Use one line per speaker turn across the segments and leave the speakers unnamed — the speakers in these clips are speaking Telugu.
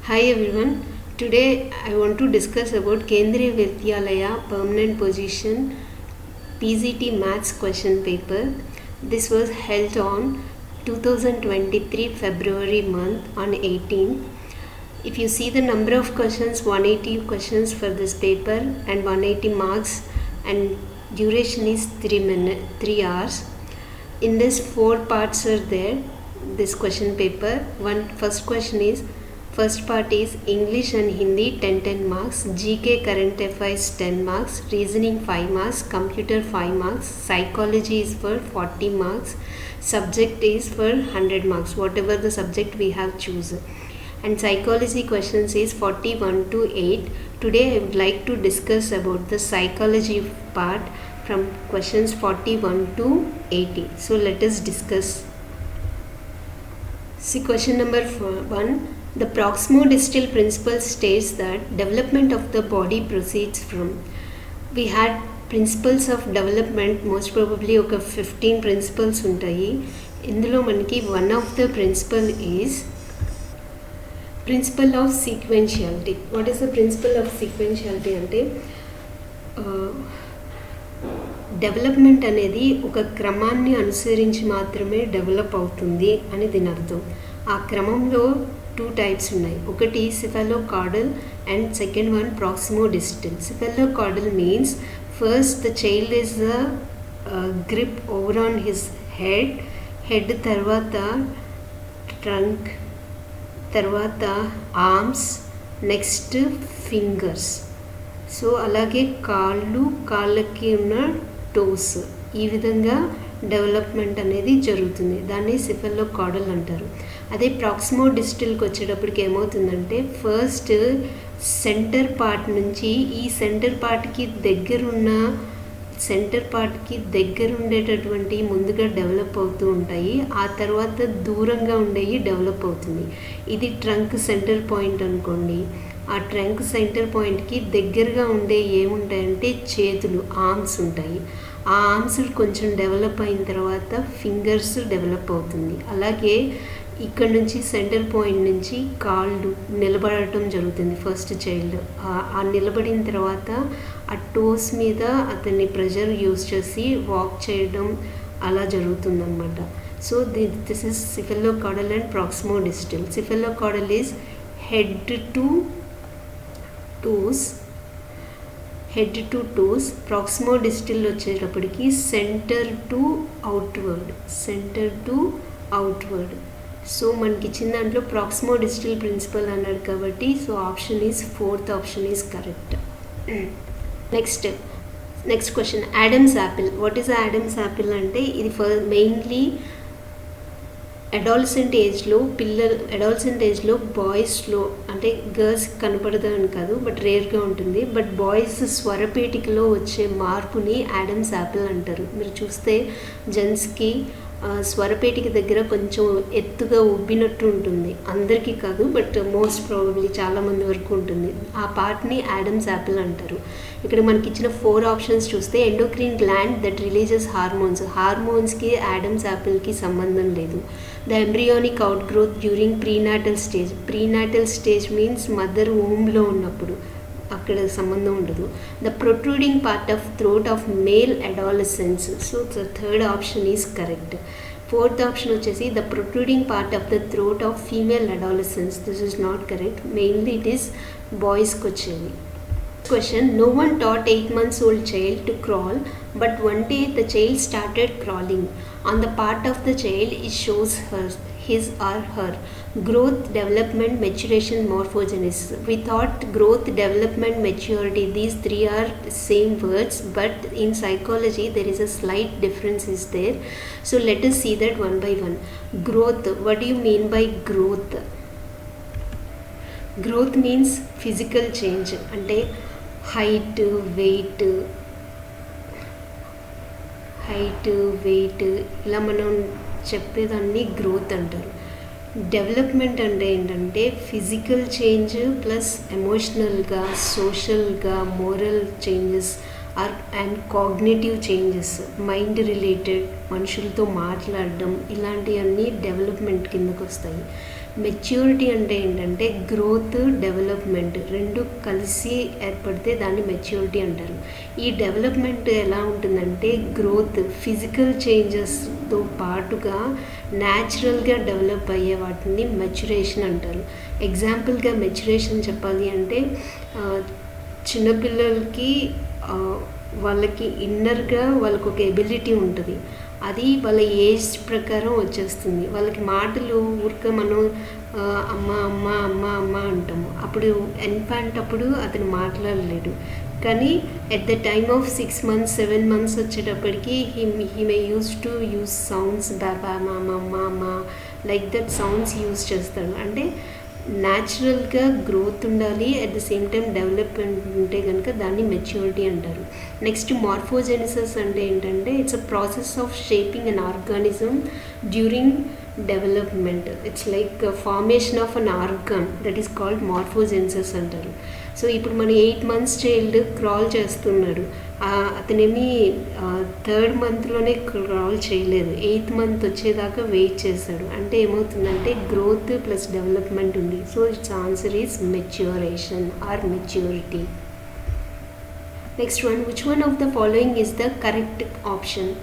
Hi everyone. Today I want to discuss about KENDRIYA VIDYALAYA permanent position PGT maths question paper. This was held on 2023 February month on 18. If you see the number of questions, 180 questions for this paper and 180 marks, and duration is 3 hours. In this 4 parts are there. This question paper. First part is English and Hindi 10 marks, GK current affairs 10 marks, reasoning 5 marks, computer 5 marks, psychology is for 40 marks, subject is for 100 marks, whatever the subject we have chosen. And psychology questions is 41 to 8. Today I would like to discuss about the psychology part from questions 41 to 80. So let us discuss. See question number 1. The proximo-distal principle states that development of the body proceeds from. We had principles of development, most probably oka 15 principles untayi. Indulo manaki one of the principle is principle of sequentiality. What is the principle of sequentiality ante development అనేది ఒక క్రమాన్ని అనుసరించి మాత్రమే డెవలప్ అవుతుంది అని దీని అర్థం. ఆ క్రమంలో 2 టైప్స్ ఉన్నాయి. ఒకటి cephalocaudal and second one proximodistal. Cephalocaudal means first the child is the grip over on his head తర్వాత ట్రంక్, తర్వాత ఆర్మ్స్, నెక్స్ట్ ఫింగర్స్. సో అలాగే కాళ్ళకి ఉన్న టోస్, ఈ విధంగా డెవలప్మెంట్ అనేది జరుగుతుంది. దాన్ని సిఫెలోకార్డల్ అంటారు. అదే ప్రాక్సిమోడిస్టల్కి వచ్చేటప్పటికి ఏమవుతుందంటే ఫస్ట్ సెంటర్ పార్ట్ నుంచి ఈ సెంటర్ పార్ట్కి ఉండేటటువంటి ముందుగా డెవలప్ అవుతూ ఉంటాయి. ఆ తర్వాత దూరంగా ఉండేవి డెవలప్ అవుతుంది. ఇది ట్రంక్ సెంటర్ పాయింట్ అనుకోండి. ఆ ట్రంక్ సెంటర్ పాయింట్కి దగ్గరగా ఉండే ఏముంటాయంటే చేతులు, ఆర్మ్స్ ఉంటాయి. ఆ ఆర్మ్స్ కొంచెం డెవలప్ అయిన తర్వాత ఫింగర్స్ డెవలప్ అవుతుంది. అలాగే ఇక్కడ నుంచి సెంటర్ పాయింట్ నుంచి కాళ్ళు నిలబడటం జరుగుతుంది ఫస్ట్ చైల్డ్. ఆ నిలబడిన తర్వాత ఆ టోస్ మీద అతన్ని ప్రెషర్ యూజ్ చేసి వాక్ చేయడం అలా జరుగుతుందన్నమాట. So this is cephalocaudal and proximodistal. Cephalocaudal is head to toes. Proximodistal వచ్చేటప్పటికి సెంటర్ టు అవుట్వర్డ్. సో మనకి ఇచ్చిన దాంట్లో ప్రాక్సిమోడిస్టల్ ప్రిన్సిపల్ అన్నాడు కాబట్టి so option is 4th option is correct. Next question, Adams Apple. What is Adams Apple అంటే ఇది మెయిన్లీ అడాలసెంట్ ఏజ్లో బాయ్స్లో, అంటే గర్ల్స్ కనపడదు అని కాదు, బట్ రేర్గా ఉంటుంది. బట్ బాయ్స్ స్వరపేటికలో వచ్చే మార్పుని ఆడమ్స్ యాపిల్ అంటారు. మీరు చూస్తే జెంట్స్కి స్వరపేటిక దగ్గర కొంచెం ఎత్తుగా ఉబ్బినట్టు ఉంటుంది. అందరికీ కాదు, బట్ మోస్ట్ ప్రాబబ్లీ చాలామంది వరకు ఉంటుంది. ఆ పార్ట్ని ఆడమ్స్ యాపిల్ అంటారు. ఇక్కడ మనకి ఇచ్చిన 4 ఆప్షన్స్ చూస్తే ఎండోక్రిన్ గ్లాండ్ దట్ రిలీజెస్ హార్మోన్స్కి ఆడమ్స్ యాపిల్కి సంబంధం లేదు. The embryonic outgrowth during prenatal stage means mother వూమ్లో ఉన్నప్పుడు, అక్కడ సంబంధం ఉండదు. The protruding part of throat of male adolescence. So the 3rd option is correct. 4th option వచ్చేసి the protruding part of the throat of female adolescence. This is not correct. Mainly it is బాయ్స్కి వచ్చేది. Question, no one taught 8 months old child to crawl, but one day the child started crawling. On the part of the child it shows his or her growth, development, maturation, morphogenesis. We thought growth, development, maturity, these 3 are same words, but in psychology there is a slight difference is there. So let us see that one by one. Growth, what do you mean by growth? Growth means physical change, అంటే హైట్ వెయిట్ ఇలా మనం చెప్పేదాన్ని గ్రోత్ అంటారు. డెవలప్మెంట్ అంటే ఏంటంటే ఫిజికల్ చేంజ్ ప్లస్ ఎమోషనల్గా, సోషల్గా, moral changes and cognitive changes, mind related, మనుషులతో మాట్లాడడం, ఇలాంటివన్నీ డెవలప్మెంట్ కిందకు వస్తాయి. మెచ్యూరిటీ అంటే ఏంటంటే గ్రోత్, డెవలప్మెంట్ రెండు కలిసి ఏర్పడితే దాన్ని మెచ్యూరిటీ అంటారు. ఈ డెవలప్మెంట్ ఎలా ఉంటుందంటే గ్రోత్ ఫిజికల్ చేంజెస్తో పాటుగా న్యాచురల్గా డెవలప్ అయ్యే వాటిని మెచ్యురేషన్ అంటారు. ఎగ్జాంపుల్గా మెచ్యురేషన్ చెప్పాలి అంటే చిన్నపిల్లలకి వాళ్ళకి ఇన్నర్గా వాళ్ళకు ఒక ఎబిలిటీ ఉంటుంది, అది వాళ్ళ ఏజ్ ప్రకారం వచ్చేస్తుంది. వాళ్ళకి మాటలు ఊరికే మనం అమ్మ అమ్మ అమ్మ అమ్మ అంటాము. అప్పుడు ఇన్ఫాంట్ అప్పుడు అతను మాట్లాడలేడు, కానీ at the time of 6 months 7 months వచ్చేటప్పటికి he may use to use sounds, బాబా మామ మామ లైక్ దట్ సౌండ్స్ యూస్ చేస్తాడు. అంటే న్యాచురల్గా గ్రోత్ ఉండాలి, at the same time development ఉంటే కనుక దాన్ని మెచ్యూరిటీ అంటారు. నెక్స్ట్ మార్ఫోజెనిసిస్ అంటే ఏంటంటే it's a process of shaping an organism during development. It's like formation of an organ, that is called morphogenesis అంటారు. సో ఇప్పుడు మన 8 months చైల్డ్ క్రాల్ చేస్తున్నాడు, అతనేమి 3rd monthలోనే క్రాల్ చేయలేదు, 8th month వచ్చేదాకా వెయిట్ చేశాడు. అంటే ఏమవుతుందంటే గ్రోత్ ప్లస్ డెవలప్మెంట్ ఉంది. So it's answer is maturation or maturity. Next one, which one of the following is the correct option?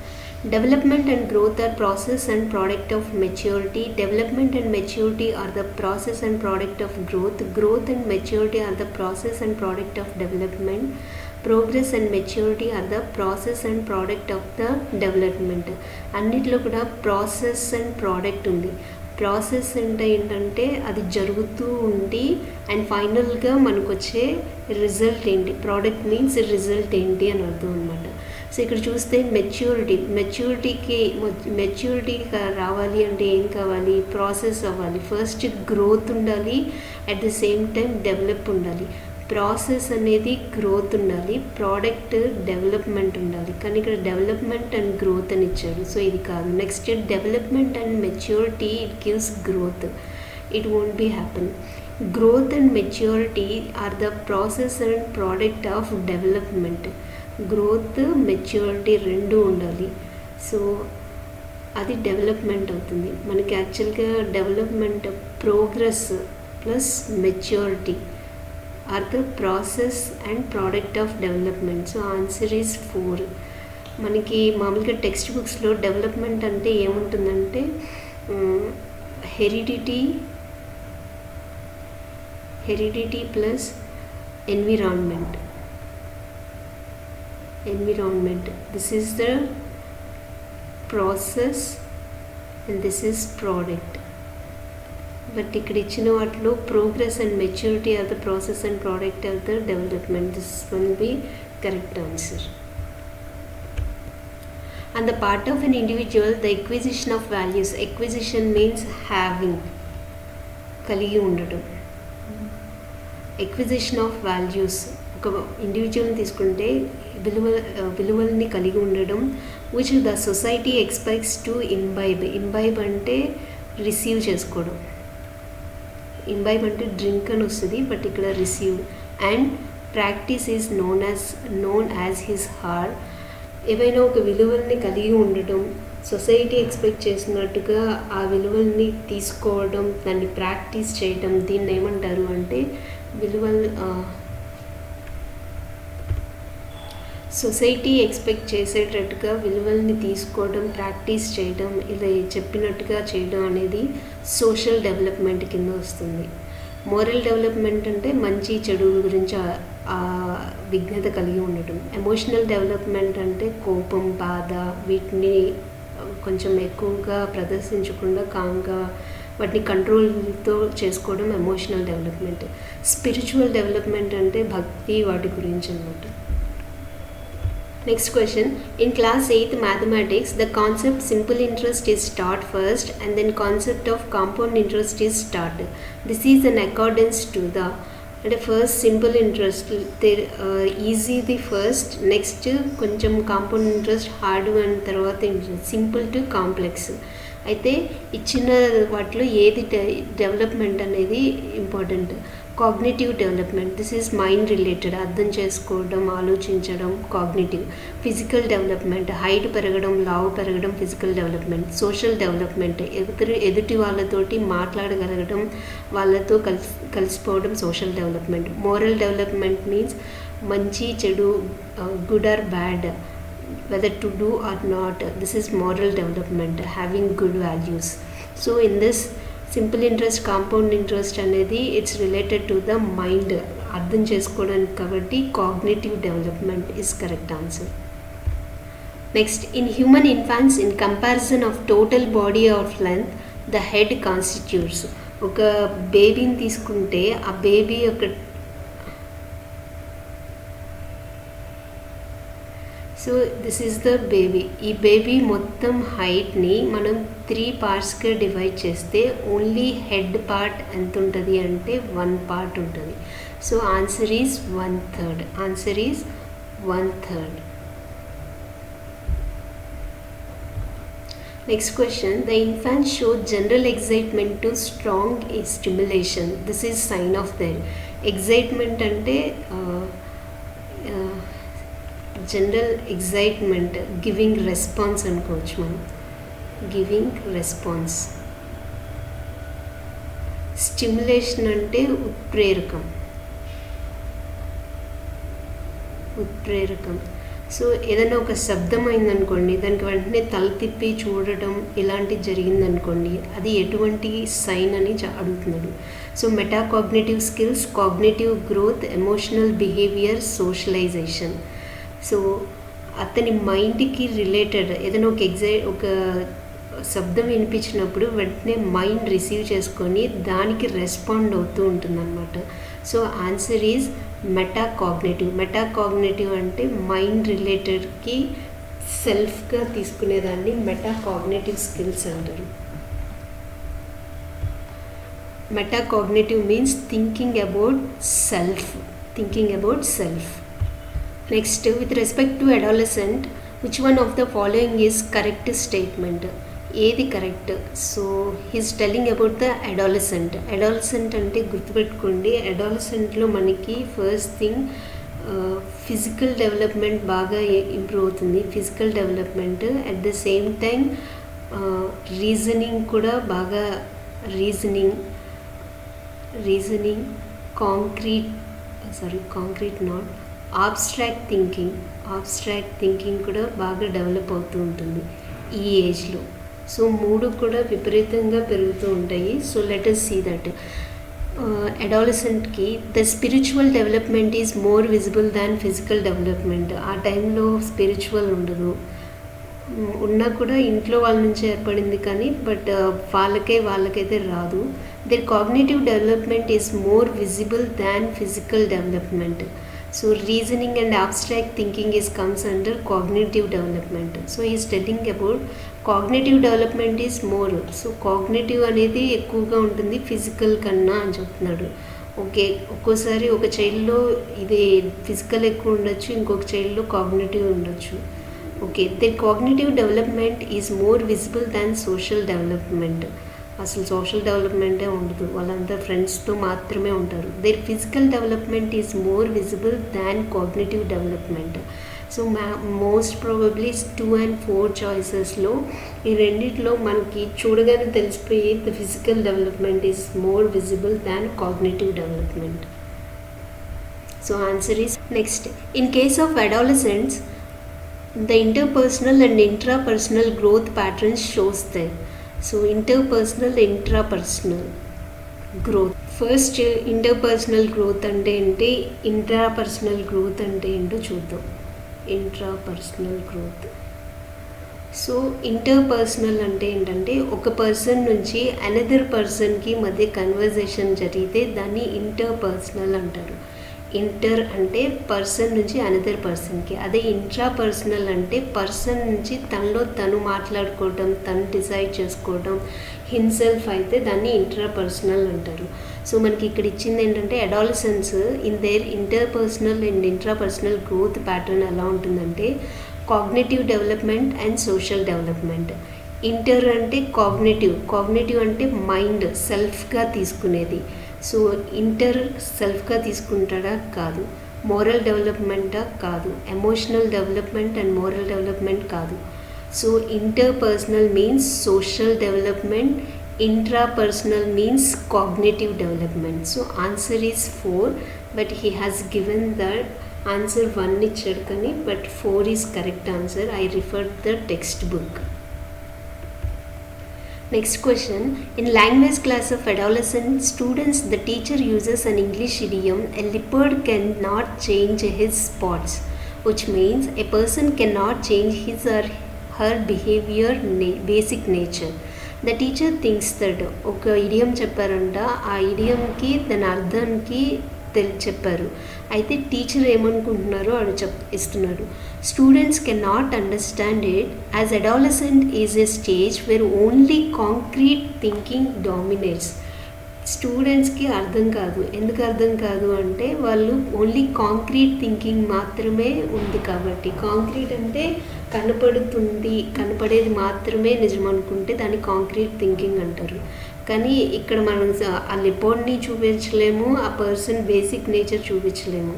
Development and growth are process and product of maturity. Development and maturity are the process and product of growth. Growth and maturity are the process and product of development. Progress and maturity are the process and product of the development. అన్నిట్లో కూడా ప్రాసెస్ అండ్ ప్రోడక్ట్ ఉంది. ప్రాసెస్ అంటే ఏంటంటే అది జరుగుతూ ఉండి అండ్ ఫైనల్గా మనకు వచ్చే రిజల్ట్ ఏంటి, ప్రోడక్ట్ మీన్స్ రిజల్ట్ ఏంటి అని అర్థం అనమాట. సో ఇక్కడ చూస్తే మెచ్యూరిటీ రావాలి అంటే ఏం కావాలి, ప్రాసెస్ అవ్వాలి, ఫస్ట్ గ్రోత్ ఉండాలి, at the same time develop ఉండాలి. ప్రాసెస్ అనేది గ్రోత్ ఉండాలి, ప్రోడక్ట్ డెవలప్మెంట్ ఉండాలి, కానీ ఇక్కడ డెవలప్మెంట్ అండ్ గ్రోత్ అని ఇచ్చాడు. సో ఇది కాదు. Next development and maturity it gives growth, it won't be happen. Growth and maturity are the process and product of development. Growth maturity రెండు ఉండాలి, సో అది డెవలప్మెంట్ అవుతుంది. మనకి యాక్చువల్గా development progress plus maturity are the process and product of development. So answer is 4. మనకి మామూలుగా టెక్స్ట్ బుక్స్లో డెవలప్మెంట్ అంటే ఏముంటుందంటే heredity plus environment. This is the process and this is product. But ఇక్కడ ఇచ్చిన వాటిలో progress and maturity are the process and product of the development. This will be correct answer. On the part of an individual, the acquisition of values. Acquisition means having, కలిగి ఉండడం. Acquisition of values, ఒక ఇండివిజువల్ని తీసుకుంటే విలువల్ని కలిగి ఉండడం, which the society expects to imbibe అంటే రిసీవ్ చేసుకోవడం, ఇంబైబ్ అంటే డ్రింక్ అని వస్తుంది, బట్ ఇక్కడ receive. And practice is known as his heart. ఏవైనా ఒక విలువల్ని కలిగి ఉండటం, సొసైటీ ఎక్స్పెక్ట్ చేసినట్టుగా ఆ విలువల్ని తీసుకోవడం, దాన్ని ప్రాక్టీస్ చేయడం, దీన్ని ఏమంటారు అంటే సొసైటీ ఎక్స్పెక్ట్ చేసేటట్టుగా విలువల్ని తీసుకోవడం, ప్రాక్టీస్ చేయడం, ఇలా చెప్పినట్టుగా చేయడం అనేది సోషల్ డెవలప్మెంట్ కింద వస్తుంది. మోరల్ డెవలప్మెంట్ అంటే మంచి చెడు గురించి విజ్ఞత కలిగి ఉండటం. ఎమోషనల్ డెవలప్మెంట్ అంటే కోపం, బాధ వీటిని కొంచెం ఎక్కువగా ప్రదర్శించకుండా కామ్గా వాటిని కంట్రోల్తో చేసుకోవడం ఎమోషనల్ డెవలప్మెంట్. స్పిరిచువల్ డెవలప్మెంట్ అంటే భక్తి వాటి గురించి అన్నమాట. Next question, in class 8th mathematics, the concept simple interest is taught first and then concept of compound interest is taught. This is in accordance to the first simple interest, easy the first, next కొంచెం compound interest hard and తర్వాత simple to complex. అయితే ఇచ్చిన వాటిలో ఏది డెవలప్మెంట్ అనేది important. Cognitive development, this is mind related, అర్థం చేసుకోవడం, ఆలోచించడం కాగ్నిటివ్. ఫిజికల్ డెవలప్మెంట్, హైట్ పెరగడం, లావు పెరగడం ఫిజికల్ డెవలప్మెంట్. సోషల్ డెవలప్మెంట్, ఎదుటి వాళ్ళతోటి మాట్లాడగలగడం, వాళ్ళతో కలిసిపోవడం social development. Moral development means మంచి చెడు, good or bad, whether to do or not, this is moral development, having good values. So in this simple interest, compound interest అనేది it's related to the mind, అర్థం చేసుకోవడానికి, కాబట్టి cognitive development is correct answer. Next, in human infants, in comparison of total body of length, the head constitutes. ఒక బేబీని తీసుకుంటే ఆ బేబీ యొక్క so this is the baby. ఈ బేబీ మొత్తం హైట్ని మనం 3 పార్ట్స్గా డివైడ్ చేస్తే ఓన్లీ హెడ్ పార్ట్ ఎంత ఉంటుంది అంటే 1 పార్ట్ ఉంటుంది. So answer is 1/3. Answer is 1/3. Next question, the infant showed general excitement to strong stimulation. This is sign of their excitement అంటే జనరల్ ఎగ్జైట్మెంట్, గివింగ్ రెస్పాన్స్ అనుకోవచ్చు మనం. Giving response. స్టిమ్యులేషన్ అంటే ఉత్ప్రేరకం. ఉత్ప్రేరకం. సో ఏదైనా ఒక శబ్దం అయిందనుకోండి, దానికి వెంటనే తల తిప్పి చూడటం ఇలాంటివి జరిగిందనుకోండి, అది ఎటువంటి సైన్ అని అడుగుతున్నాడు. So metacognitive skills, cognitive growth, emotional behaviour, socialisation. So అతని మైండ్కి రిలేటెడ్ ఏదైనా ఒక శబ్దం వినిపించినప్పుడు వెంటనే మైండ్ రిసీవ్ చేసుకొని దానికి రెస్పాండ్ అవుతూ ఉంటుందన్నమాట. So answer is metacognitive. Metacognitive అంటే మైండ్ రిలేటెడ్కి సెల్ఫ్గా తీసుకునేదాన్ని మెటాకాగ్నిటివ్ స్కిల్స్ అంటారు. Metacognitive means thinking about self. Thinking about self. Next, with respect to adolescent, which one of the following is correct statement? ఏది correct? So he's telling about the adolescent. Adolescent అంటే గుర్తుపెట్టుకోండి, అడాలసెంట్లో మనకి ఫస్ట్ థింగ్ ఫిజికల్ డెవలప్మెంట్ బాగా ఇంప్రూవ్ అవుతుంది. Physical development at the same time reasoning కూడా బాగా reasoning concrete not abstract thinking కూడా బాగా డెవలప్ అవుతూ ఉంటుంది ఈ ఏజ్లో. సో 3 కూడా విపరీతంగా పెరుగుతూ ఉంటాయి. So let us see that అడాలసెంట్కి the spiritual development is more visible than physical development. ఆ టైంలో స్పిరిచువల్ ఉండదు, ఉన్నా కూడా ఇంట్లో వాళ్ళ నుంచి ఏర్పడింది కానీ బట్ వాళ్ళకైతే రాదు. There cognitive development is more visible than physical development. So reasoning and abstract thinking comes under cognitive development. So he is telling about cognitive development is more. So cognitive అనేది ఎక్కువగా ఉంటుంది ఫిజికల్ కన్నా అని చెప్తున్నాడు. ఓకే, ఒక్కోసారి ఒక చైల్డ్లో ఇది ఫిజికల్ ఎక్కువ ఉండొచ్చు, ఇంకొక చైల్డ్లో కాగ్నిటివ్ ఉండొచ్చు. Okay, the cognitive development is more visible than social development. అసలు సోషల్ డెవలప్మెంటే ఉండదు, వాళ్ళంతా ఫ్రెండ్స్తో మాత్రమే ఉంటారు. There physical development is more visible than cognitive development. So most probably 2 and 4 చాయిసెస్లో ఈ రెండిట్లో మనకి చూడగానే తెలిసిపోయి the physical development is more visible than cognitive development. So answer is next. In case of adolescents the interpersonal and intrapersonal growth patterns shows there. So intrapersonal growth. First interpersonal growth అంటే ఏంటి, ఇంట్రాపర్సనల్ గ్రోత్ అంటే ఏంటో చూద్దాం. Intrapersonal growth. సో ఇంటర్పర్సనల్ అంటే ఏంటంటే ఒక పర్సన్ నుంచి అనదర్ పర్సన్కి మధ్య కన్వర్జేషన్ జరిగితే దాన్ని ఇంటర్పర్సనల్ అంటారు. ఇంటర్ అంటే పర్సన్ నుంచి అనదర్ పర్సన్కి. అదే ఇంట్రాపర్సనల్ అంటే పర్సన్ నుంచి తనలో తను మాట్లాడుకోవటం, తను డిసైడ్ చేసుకోవటం, హిమ్సెల్ఫ్ అయితే దాన్ని ఇంట్రాపర్సనల్ అంటారు. సో మనకి ఇక్కడ ఇచ్చింది ఏంటంటే adolescence in their interpersonal and intrapersonal growth pattern ఎలా ఉంటుందంటే cognitive development and social development. Inter అంటే కాగ్నేటివ్ అంటే మైండ్ సెల్ఫ్గా తీసుకునేది. సో ఇంటర్ సెల్ఫ్గా తీసుకుంటాడా? కాదు. మోరల్ డెవలప్మెంటా? కాదు. Emotional development and moral development కాదు. So interpersonal means social development, intrapersonal means cognitive development. So answer is 4, but he has given that answer 1 ichadu kani, but 4 is correct answer. I referred the textbook. Next question. In language class of adolescent students, the teacher uses an English idiom, a leopard cannot change his spots, which means a person cannot change his or her behavior basic nature. The teacher thinks that ఒక ఇడియం చెప్పారంట, ఆ ఇడియంకి దాని అర్థానికి చెప్పారు. అయితే టీచర్ ఏమనుకుంటున్నారో అది ఇస్తున్నాడు. Students can not understand it as adolescent is a stage where only concrete thinking dominates. స్టూడెంట్స్కి అర్థం కాదు. ఎందుకు అర్థం కాదు అంటే వాళ్ళు ఓన్లీ కాంక్రీట్ థింకింగ్ మాత్రమే ఉంది కాబట్టి. కాంక్రీట్ అంటే కనపడేది మాత్రమే నిజం అనుకుంటే దాన్ని కాంక్రీట్ థింకింగ్ అంటారు. కానీ ఇక్కడ మనం ఆ లెపోర్డ్ని చూపించలేము, ఆ పర్సన్ బేసిక్ నేచర్ చూపించలేము.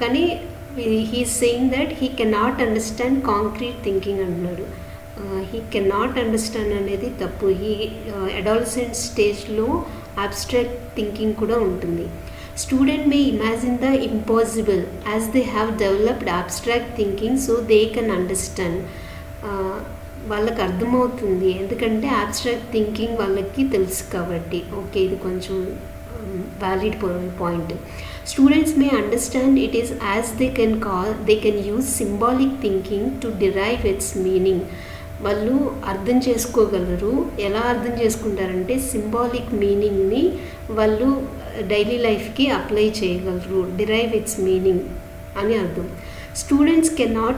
కానీ he saying that he cannot understand concrete thinking అంటున్నాడు. హీ కెనాట్ అండర్స్టాండ్ అనేది తప్పు. అడాలసెంట్ స్టేజ్లో అబ్స్ట్రాక్ట్ థింకింగ్ కూడా ఉంటుంది. Student may imagine the impossible as they have developed abstract thinking so they can understand. వాళ్ళకి అర్థమవుతుంది ఎందుకంటే అబ్స్ట్రాక్ట్ థింకింగ్ వాళ్ళకి తెలుసు కాబట్టి. ఓకే, ఇది కొంచెం valid point. Students may understand it is as they can use symbolic thinking to derive its meaning. వాళ్ళు అర్థం చేసుకోగలరు. ఎలా అర్థం చేసుకుంటారంటే సింబాలిక్ మీనింగ్ని వాళ్ళు డైలీ లైఫ్కి అప్లై చేయగలరు. డిరైవ్ ఇట్స్ మీనింగ్ అని అర్థం. Students cannot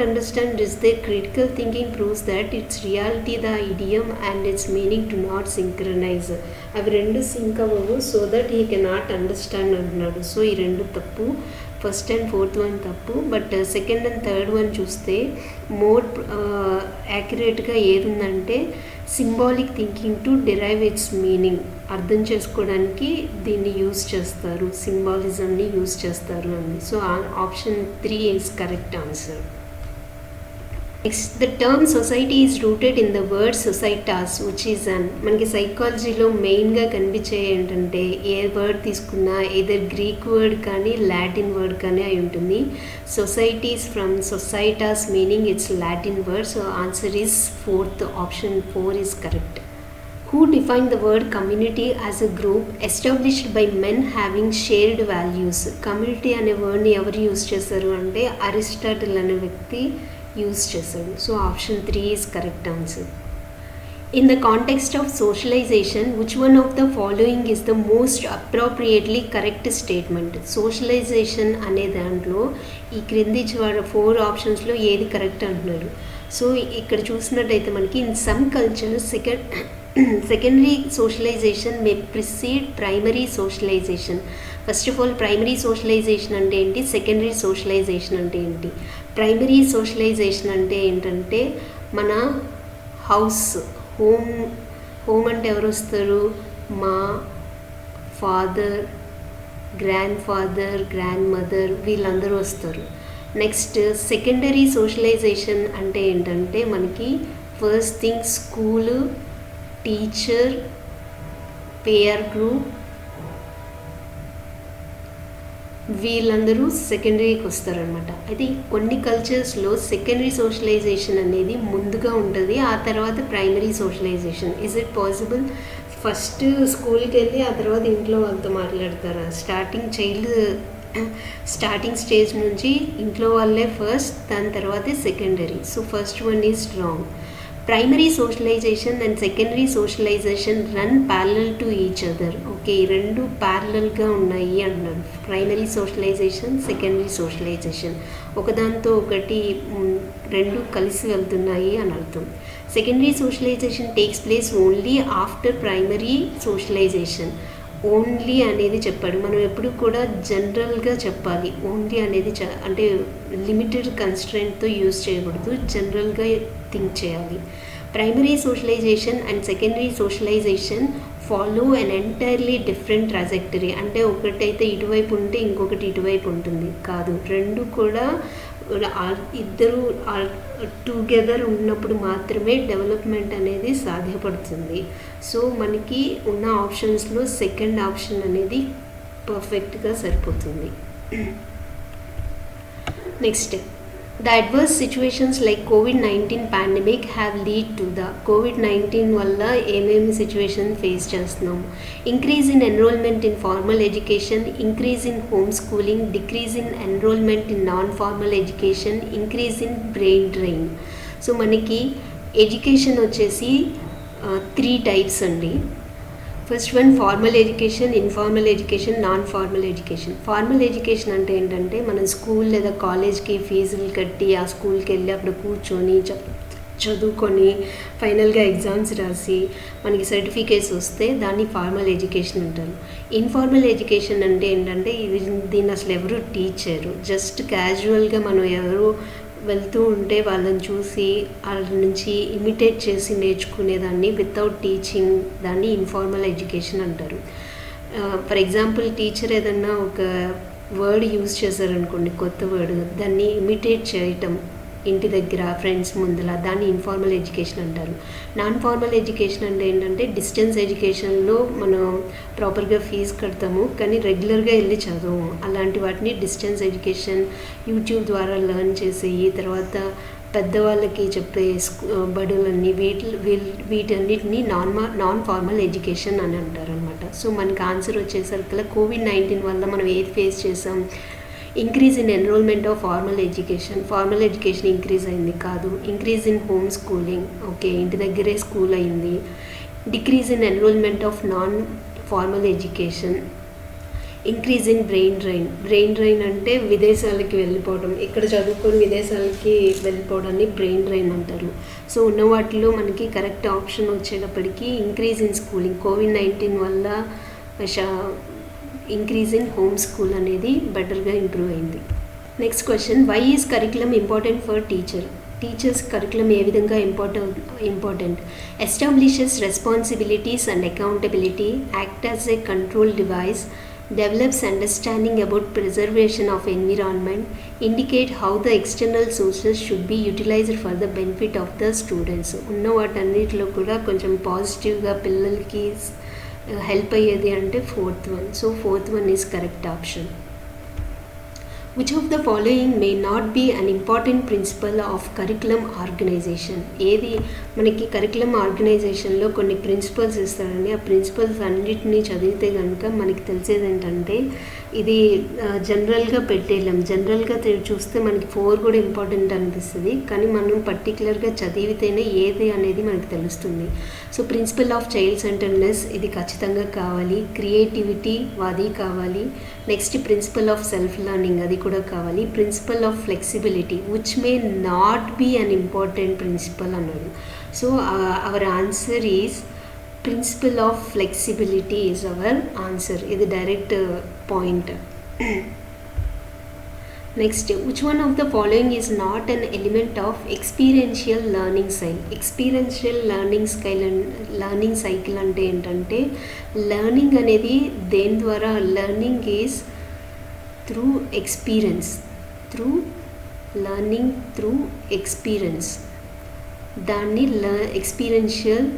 understand is the critical thinking proves that its reality, the idiom and its meaning do not synchronize. అవి రెండు సింక్ అవ్వవు, so that he cannot understand అంటున్నాడు. సో ఈ రెండు తప్పు. ఫస్ట్ అండ్ ఫోర్త్ వన్ తప్పు. But second and third one చూస్తే మోర్ యాక్యురేట్గా ఏదుందంటే symbolic thinking to derive its meaning. అర్థం చేసుకోవడానికి దీన్ని యూజ్ చేస్తారు, సింబాలిజంని యూజ్ చేస్తారు అని. So option 3 is correct answer. Next, the term society is rooted in the word societas which is an. మనకి సైకాలజీలో మెయిన్గా కనిపించే ఏంటంటే ఏ వర్డ్ తీసుకున్నా ఏదర్ గ్రీక్ వర్డ్ కానీ లాటిన్ వర్డ్ కానీ అయి ఉంటుంది. Societies from societas meaning it's Latin word. So answer is 4th, option 4 is correct. Who defined the word community as a group established by men having shared values? Community అనే వర్డ్ని ఎవరు యూజ్ చేశారు అంటే అరిస్టాటిల్ అనే వ్యక్తి యూజ్ చేశాడు. So option 3 is correct answer. In the context of socialization, which one of the following is the most appropriately correct statement? Socialization అనే దాంట్లో ఈ క్రింది 4 ఆప్షన్స్లో ఏది కరెక్ట్ అంటున్నారు. సో ఇక్కడ చూసినట్టయితే మనకి in some cultures secondary socialization may precede primary socialization. First of all primary socialisation అంటే ఏంటి, సెకండరీ సోషలైజేషన్ అంటే ఏంటి? ప్రైమరీ సోషలైజేషన్ అంటే ఏంటంటే మన హోమ్ అంటే ఎవరు వస్తారు? మా father, grand father, grand mother వీళ్ళందరూ వస్తారు. నెక్స్ట్ సెకండరీ సోషలైజేషన్ అంటే ఏంటంటే మనకి first thing school, teacher, peer group వీళ్ళందరూ సెకండరీకి వస్తారనమాట. అయితే కొన్ని కల్చర్స్లో సెకండరీ సోషలైజేషన్ అనేది ముందుగా ఉంటుంది, ఆ తర్వాత primary socialisation. Is it possible? First స్కూల్కి వెళ్ళి ఆ తర్వాత ఇంట్లో వాళ్ళతో మాట్లాడతారా? స్టార్టింగ్ స్టేజ్ నుంచి ఇంట్లో వాళ్ళే ఫస్ట్, దాని తర్వాతే secondary. So first one is wrong. Primary socialisation and secondary socialisation run parallel to each other. Okay, ఈ రెండు ప్యారలల్గా ఉన్నాయి అంటున్నారు. ప్రైమరీ సోషలైజేషన్, సెకండరీ సోషలైజేషన్ ఒకదాంతో ఒకటి రెండు కలిసి వెళ్తున్నాయి అని అర్థం. Secondary socialisation takes place only after primary socialisation. Only అనేది చెప్పాడు. మనం ఎప్పుడు కూడా జనరల్గా చెప్పాలి. ఓన్లీ అనేది అంటే లిమిటెడ్ కన్స్ట్రెంట్తో యూజ్ చేయకూడదు, జనరల్గా థింక్ చేయాలి. Primary socialisation and secondary socialisation follow an entirely different trajectory. అంటే ఒకటైతే ఇటువైపు ఉంటే ఇంకొకటి ఇటువైపు ఉంటుంది కాదు, రెండు కూడా ఇద్దరు టుగెదర్ ఉన్నప్పుడు మాత్రమే డెవలప్మెంట్ అనేది సాధ్యపడుతుంది. సో మనకి ఉన్న ఆప్షన్స్లో సెకండ్ ఆప్షన్ అనేది పర్ఫెక్ట్గా సరిపోతుంది. Next, the adverse situations like COVID-19 pandemic have lead to the COVID-19 వల్ల ఏమేమి సిచ్యువేషన్ ఫేస్ చేస్తున్నాం. Increase in enrolment in formal education, increase in home schooling, decrease in enrolment in non formal education, increase in brain drain. So మనకి ఎడ్యుకేషన్ వచ్చేసి 3 టైప్స్ అండి. First one formal education, informal education, non formal education. Formal education అంటే ఏంటంటే మనం స్కూల్ లేదా కాలేజ్కి ఫీజులు కట్టి ఆ స్కూల్కి వెళ్ళి అక్కడ కూర్చొని చదువుకొని ఫైనల్గా ఎగ్జామ్స్ రాసి మనకి సర్టిఫికేట్స్ వస్తే దాన్ని ఫార్మల్ ఎడ్యుకేషన్ అంటారు. ఇన్ఫార్మల్ ఎడ్యుకేషన్ అంటే ఏంటంటే దీన్ని అసలు ఎవరు టీచ్ చేయరు, జస్ట్ క్యాజువల్గా మనం ఎవరు వెళ్తూ ఉంటే వాళ్ళని చూసి వాళ్ళ నుంచి ఇమిటేట్ చేసి నేర్చుకునేదాన్ని వితౌట్ టీచింగ్, దాన్ని ఇన్ఫార్మల్ ఎడ్యుకేషన్ అంటారు. ఫర్ ఎగ్జాంపుల్ టీచర్ ఏదన్నా ఒక వర్డ్ యూజ్ చేశారనుకోండి, కొత్త వర్డ్, దాన్ని ఇమిటేట్ చేయటం ఇంటి దగ్గర ఫ్రెండ్స్ ముందర, దాన్ని ఇన్ఫార్మల్ ఎడ్యుకేషన్ అంటారు. నాన్ ఫార్మల్ ఎడ్యుకేషన్ అంటే ఏంటంటే డిస్టెన్స్ ఎడ్యుకేషన్లో మనం ప్రాపర్గా ఫీజు కడతాము కానీ రెగ్యులర్గా వెళ్ళి చదవము. అలాంటి వాటిని డిస్టెన్స్ ఎడ్యుకేషన్, యూట్యూబ్ ద్వారా లెర్న్ చేసేవి, తర్వాత పెద్దవాళ్ళకి చెప్పే బడులన్నీ వీటన్నిటిని నాన్ ఫార్మల్ ఎడ్యుకేషన్ అని అంటారు అనమాట. సో మనకి ఆన్సర్ వచ్చేసరికి COVID-19 వల్ల మనం ఏది ఫేస్ చేసాం, increase in enrolment of formal education increase అయింది కాదు. Increase in home schooling, okay ఇంటి దగ్గరే స్కూల్ అయింది. Decrease in enrolment of non formal education, increase in brain drain అంటే విదేశాలకి వెళ్ళిపోవడం, ఇక్కడ చదువుకొని విదేశాలకి వెళ్ళిపోవడాన్ని బ్రెయిన్ డ్రైన్ అంటారు. సో ఉన్న వాటిలో మనకి కరెక్ట్ ఆప్షన్ వచ్చేటప్పటికి ఇంక్రీజ్ ఇన్ స్కూలింగ్, COVID-19 వల్ల ఇంక్రీజ్ ఇన్ హోమ్ స్కూల్ అనేది బెటర్గా ఇంప్రూవ్ అయింది. Next question, why is curriculum important for teachers curriculum ఏ విధంగా important? Establishes responsibilities and accountability, act as a control device, develops understanding about preservation of environment, indicate how the external sources should be utilized for the benefit of the students. ఉన్న వాటన్నిటిలో కూడా కొంచెం పాజిటివ్గా పిల్లలకి హెల్ప్ అయ్యేది అంటే 4th one. So 4th one is correct option. Which of the following may not be an important principle of curriculum organisation? ఏది మనకి కరికులం ఆర్గనైజేషన్లో కొన్ని ప్రిన్సిపల్స్ ఇస్తారండి. ఆ ప్రిన్సిపల్స్ అన్నిటినీ చదివితే కనుక మనకి తెలిసేది ఏంటంటే ఇది జనరల్గా పెట్టేయలేం. జనరల్గా చూస్తే మనకి 4 కూడా ఇంపార్టెంట్ అనిపిస్తుంది, కానీ మనం పర్టికులర్గా చదివితేనే ఏది అనేది మనకు తెలుస్తుంది. So principle of child centredness ఇది ఖచ్చితంగా కావాలి. క్రియేటివిటీ అది కావాలి. Next principle of self learning అది కూడా కావాలి. Principle of flexibility which may not be an important principle అన్నాడు. So our answer is principle of flexibility is our answer. ఇది direct point. Next, which one of the following is not an element of experiential learning style? Experiential learning cycle అంటే ఏంటంటే లెర్నింగ్ అనేది దేని ద్వారా, learning is through experience, learning through experience, దాన్ని ఎక్స్పీరియన్షియల్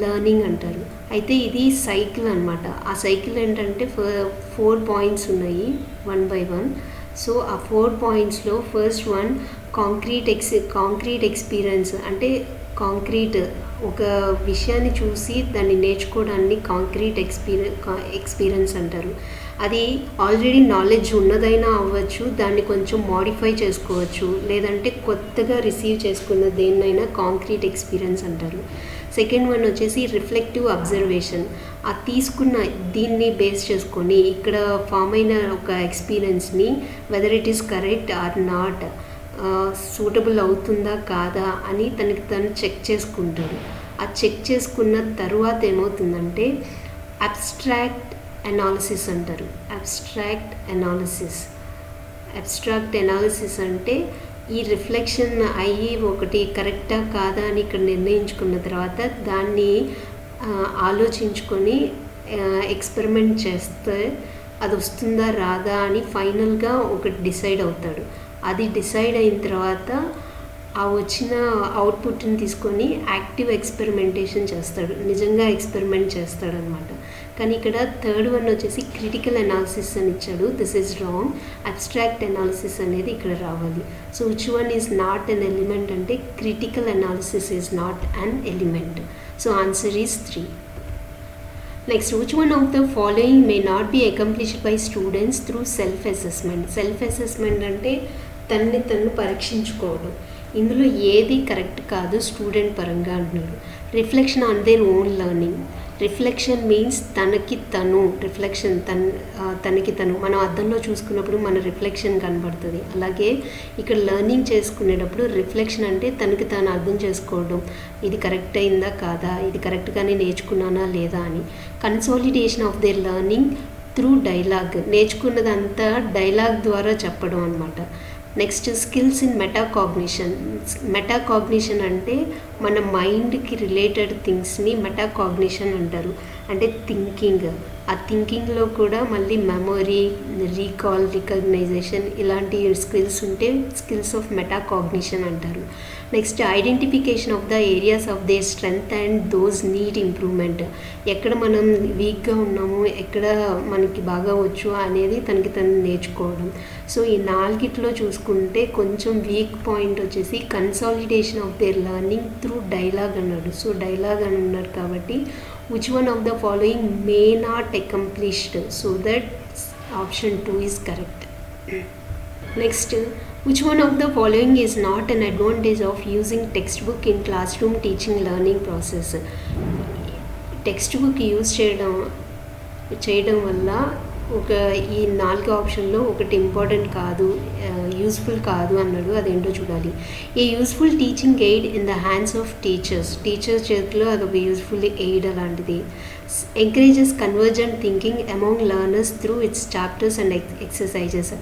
లెర్నింగ్ అంటారు. అయితే ఇది సైకిల్ అనమాట. ఆ సైకిల్ ఏంటంటే 4 పాయింట్స్ ఉన్నాయి 1 by 1. సో ఆ 4 పాయింట్స్లో ఫస్ట్ వన్ కాంక్రీట్ ఎక్స్పీరియన్స్, అంటే కాంక్రీట్ ఒక విషయాన్ని చూసి దాన్ని నేర్చుకోవడాన్ని కాంక్రీట్ ఎక్స్పీరియన్స్ అంటారు. అది ఆల్రెడీ నాలెడ్జ్ ఉన్నదైనా అవ్వచ్చు, దాన్ని కొంచెం మోడిఫై చేసుకోవచ్చు, లేదంటే కొత్తగా రిసీవ్ చేసుకున్న దేన్నైనా కాంక్రీట్ ఎక్స్పీరియన్స్ అంటారు. సెకండ్ వన్ వచ్చేసి రిఫ్లెక్టివ్ అబ్జర్వేషన్. ఆ తీసుకున్న దీన్ని బేస్ చేసుకొని ఇక్కడ ఫామ్ అయిన ఒక ఎక్స్పీరియన్స్ని whether it is correct or not, suitable అవుతుందా కాదా అని తనకి తను చెక్ చేసుకుంటాడు. ఆ చెక్ చేసుకున్న తర్వాత ఏమవుతుందంటే అబ్స్ట్రాక్ట్ అనాలిసిస్ అంటారు. అబ్స్ట్రాక్ట్ అనాలిసిస్ అంటే ఈ రిఫ్లెక్షన్ అయ్యి ఒకటి కరెక్టా కాదా అని ఇక్కడ నిర్ణయించుకున్న తర్వాత దాన్ని ఆలోచించుకొని ఎక్స్పెరిమెంట్ చేస్తే అది వస్తుందా రాదా అని ఫైనల్గా ఒకటి డిసైడ్ అవుతాడు. అది డిసైడ్ అయిన తర్వాత ఆ వచ్చిన అవుట్పుట్ని తీసుకొని యాక్టివ్ ఎక్స్పెరిమెంటేషన్ చేస్తాడు, నిజంగా ఎక్స్పెరిమెంట్ చేస్తాడనమాట. కానీ ఇక్కడ థర్డ్ వన్ వచ్చేసి క్రిటికల్ అనాలిసిస్ అని ఇచ్చాడు. This is wrong. Abstract analysis అనేది ఇక్కడ రావాలి. So which one is not an element అంటే critical analysis is not an element. So answer is 3. Next, which one of the following may not be accomplished by students through self-assessment? Self-assessment అంటే తనని తను పరీక్షించుకోవడం. ఇందులో ఏది కరెక్ట్ కాదు స్టూడెంట్ పరంగా అంటున్నాడు. Reflection on their own learning. Reflection means తనకి తను, రిఫ్లెక్షన్ తనకి తను మనం అద్దంలో చూసుకున్నప్పుడు మన రిఫ్లెక్షన్ కనబడుతుంది. అలాగే ఇక్కడ లెర్నింగ్ చేసుకునేటప్పుడు రిఫ్లెక్షన్ అంటే తనకి తాను అర్థం చేసుకోవడం, ఇది కరెక్ట్ అయిందా కాదా, ఇది కరెక్ట్గానే నేర్చుకున్నానా లేదా అని. Consolidation of their learning through dialogue. నేర్చుకున్నదంతా డైలాగ్ ద్వారా చెప్పడం అనమాట. Next skills in metacognition. Metacognition అంటే మన మైండ్కి రిలేటెడ్ థింగ్స్ని మెటాకాగ్నిషన్ అంటారు. అంటే థింకింగ్, ఆ థింకింగ్లో కూడా మళ్ళీ మెమొరీ, రీకాల్, రికగ్నైజేషన్ ఇలాంటి స్కిల్స్ ఉంటే స్కిల్స్ ఆఫ్ మెటాకాగ్నిషన్ అంటారు. Next identification of the areas of their strength and those need improvement. ఎక్కడ మనం వీక్గా ఉన్నాము, ఎక్కడ మనకి బాగా వచ్చు అనేది తనకి తను నేర్చుకోవడం. సో ఈ 4ట్లో చూసుకుంటే కొంచెం వీక్ పాయింట్ వచ్చేసి consolidation of their learning through dialogue అన్నాడు. సో డైలాగ్ అని ఉన్నారు కాబట్టి which one of the following may not accomplished, so that option 2 is correct. Next, which one of the following is not an advantage of using textbook in classroom teaching learning process? Text book use చేయడం వల్ల ఈ 4 ఆప్షన్లో ఒకటి ఇంపార్టెంట్ కాదు, యూస్ఫుల్ కాదు అన్నాడు. అదేంటో చూడాలి. ఏ useful teaching aid in the hands of teachers చేతిలో అదొక యూస్ఫుల్ ఎయిడ్ అలాంటిది. Encourages convergent thinking among learners through it's chapters and exercises.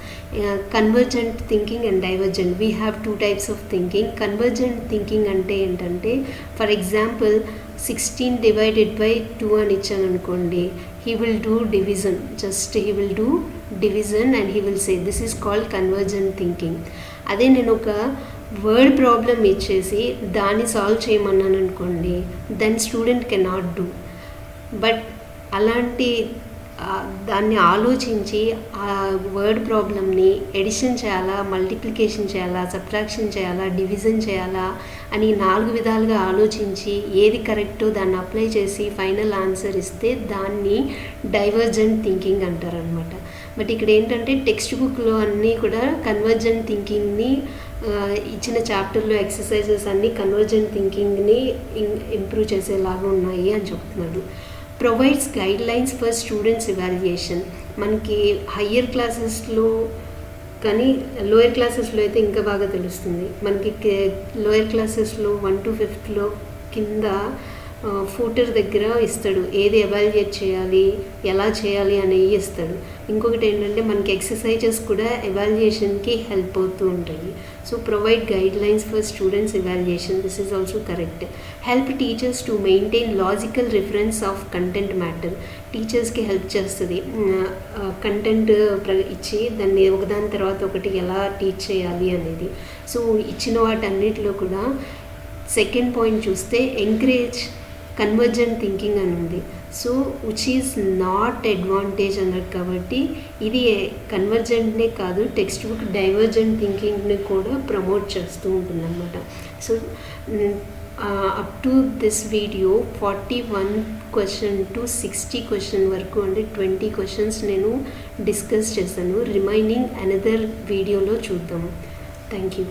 Convergent thinking and divergent. We have 2 types of thinking. Convergent thinking అంటే ఏంటంటే ఫర్ ఎగ్జాంపుల్ 16 divided by 2 అని ఇచ్చాను అనుకోండి, he will do division, he will do division and he will say this is called convergent thinking. అదే నేను ఒక వర్డ్ ప్రాబ్లమ్ ఇచ్చేసి దాన్ని సాల్వ్ చేయమన్నాను అనుకోండి, then student can not do. But అలాంటి దాన్ని ఆలోచించి ఆ వర్డ్ ప్రాబ్లమ్ని ఎడిషన్ చేయాలా, మల్టిప్లికేషన్ చేయాలా, సబ్ట్రాక్షన్ చేయాలా, డివిజన్ చేయాలా అని 4 విధాలుగా ఆలోచించి ఏది కరెక్టో దాన్ని అప్లై చేసి ఫైనల్ ఆన్సర్ ఇస్తే దాన్ని డైవర్జెంట్ థింకింగ్ అంటారనమాట. బట్ ఇక్కడ ఏంటంటే టెక్స్ట్ బుక్లో అన్నీ కూడా కన్వర్జెంట్ థింకింగ్ని ఇచ్చిన చాప్టర్లో ఎక్సర్సైజెస్ అన్నీ కన్వర్జెంట్ థింకింగ్ని ఇంప్రూవ్ చేసేలాగా ఉన్నాయి అని చెప్తున్నాడు. Provides guide lines for students evaluation. మనకి హయ్యర్ క్లాసెస్లో కానీ లోయర్ క్లాసెస్లో అయితే ఇంకా బాగా తెలుస్తుంది. మనకి లోయర్ క్లాసెస్లో 1 to 5 కింద ఫూటర్ దగ్గర ఇస్తాడు, ఏది ఎవాల్యుయేట్ చేయాలి, ఎలా చేయాలి అనేవి ఇస్తాడు. ఇంకొకటి ఏంటంటే మనకి ఎక్సర్సైజెస్ కూడా ఎవాల్యుయేషన్కి హెల్ప్ అవుతూ ఉంటాయి. So provide guide lines for students evaluation, this is also correct. Help teachers to maintain logical reference of content matter. టీచర్స్కి హెల్ప్ చేస్తుంది కంటెంట్ ఇచ్చి దాన్ని ఒకదాని తర్వాత ఒకటి ఎలా టీచ్ చేయాలి అనేది. సో ఇచ్చిన వాటన్నిటిలో కూడా సెకండ్ పాయింట్ చూస్తే ఎంకరేజ్ కన్వర్జెంట్ థింకింగ్ అని ఉంది. So which is not advantage అన్నది కాబట్టి ఇది కన్వర్జెంట్నే కాదు టెక్స్ట్ బుక్ డైవర్జెంట్ థింకింగ్ని కూడా ప్రమోట్ చేస్తూ ఉంటుందన్నమాట. So up to this video 41 question to 60 question వరకు అంటే 20 questions నేను డిస్కస్ చేశాను. రిమైనింగ్ అనదర్ వీడియోలో చూద్దాము. Thank you.